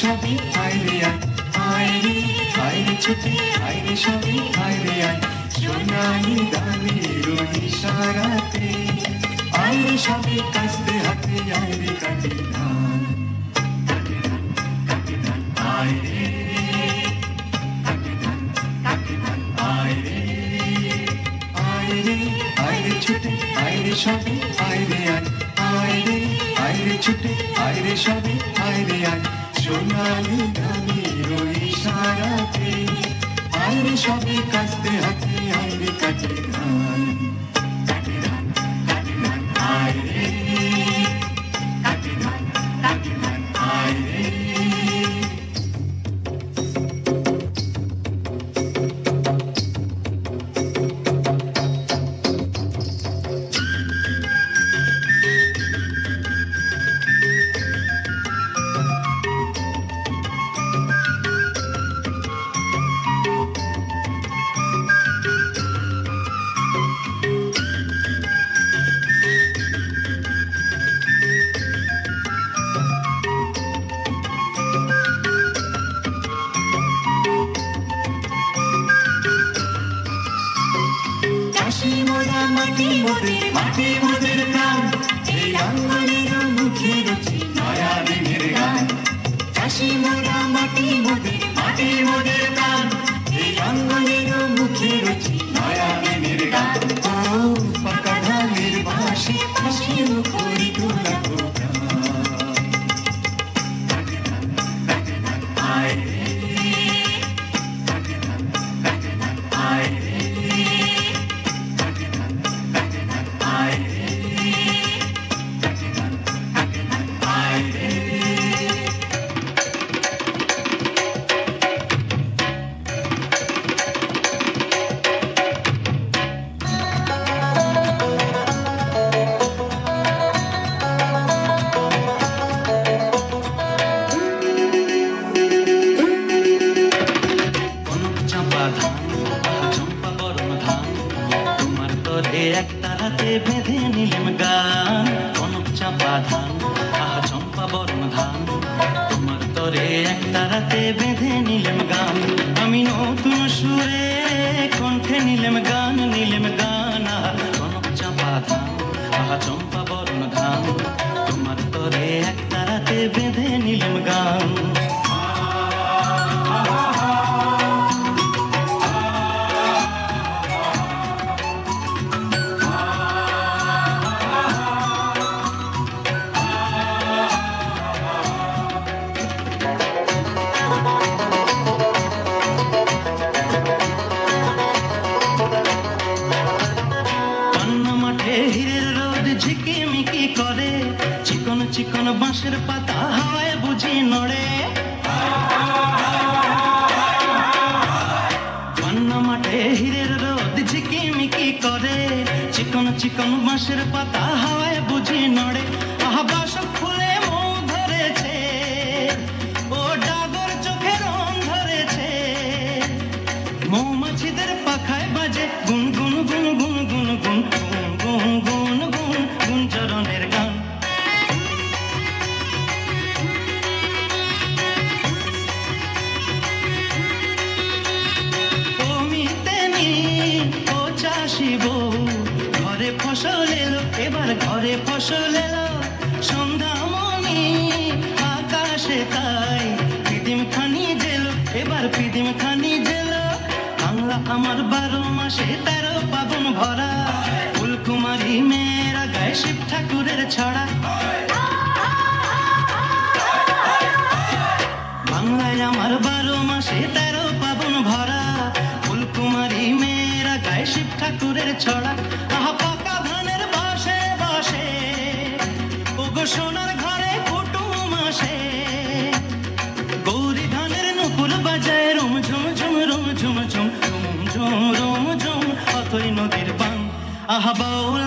সবই আয় রে আয় রে আয় রে ছুটে আয় রে সবই আয় রে আয় সোনালি গানের ইশারাতে আয় রে সবই কাস্তে হাতে আয় রে কাটে ধান আয় রে কাটে ধান আয় রে আয় রে আয় রে ছুটে আয় রে সবই আয় রে আয় রে ছুটে আয় রে সবই আয় রে আয় সোনালি গানের ইশারাতে আয় রে সবই কাস্তে হাতে আয় রে কাটে ধান আয় রে কাটে ধান আয় রে মাটি মোদের প্রাণ এই আঙ্গনের মুখে রচি নয়া দিনের গান চাষি মোরা মাটি মোদের প্রাণ এই আঙ্গনের মুখে রচি নয়া দিনের গান ও পাকা ধানের বাঁশি বাঁশি মুখরি তোলা আয় রে আয় রে একতারাতে বেঁধে নিলাম গান কনক চাপা ধান আহা চম্পা বরণ ধান তোমার তরে একতারাতে বেঁধে নিলাম গান আমি নতুন সুরে কণ্ঠে নিলাম গান আহা কনক চাপা ধান আহা চম্পা বরণ ধান তোমার তরে একতারাতে বেঁধে নিলাম গান চিকন বাঁশের পাতা হাওয়ায় বুঝি নড়ে পান্না মাঠে হীরের রোদ ঝিকিমিকি করে চিকন চিকন বাঁশের পাতা হাওয়ায় বুঝি নড়ে আহা বাসক ফুলে মৌ ধরেছে ও ডাগর চোখে রং ধরেছে মৌমাছিদের পাখায় বাজে গুন গুন গুন গুন গুন গুন গুন গুন গুন গুন চরণের গান ঘরে ফসল এলো এবার ঘরে ফসল এলো সন্ধ্যামণি আকাশে তাই পিদিম খানি জেলো এবার পিদিম খানি জেলো বাংলা আমার 12 মাসে 13 পাবন ভরা ফুলকুমারী মেয়েরা গায়ে শিব ঠাকুরের ছড়া বাংলায় আমার 12 মাসে 13 পাবন ভরা ফুলকুমারী মেয়েরা গায়ে শিব ঠাকুরের ছড়া আহা পাকা ধানের বাসে বাসে ওগো সোনার ঘরে কুটুম আসে গৌরী ধানের নুপুর বাজায় রুম ঝুম ঝুম রুম ঝুম ঝুম রুম ঝুম রুম ঝুম অথই নদীর পান আহা বাউল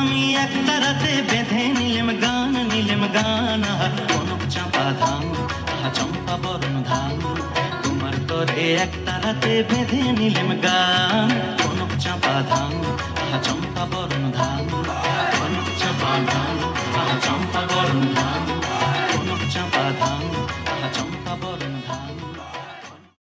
আমি একতারাতে বেঁধে নিলাম গান আহা কনক চাপা ধান আহা চম্পা বরণ ধান তোমার তরে একতারাতে বেঁধে নিলাম গান কনক চাপা ধান আহা চম্পা বরণ ধান কনক চাপা ধান আহা চম্পা বরণ ধান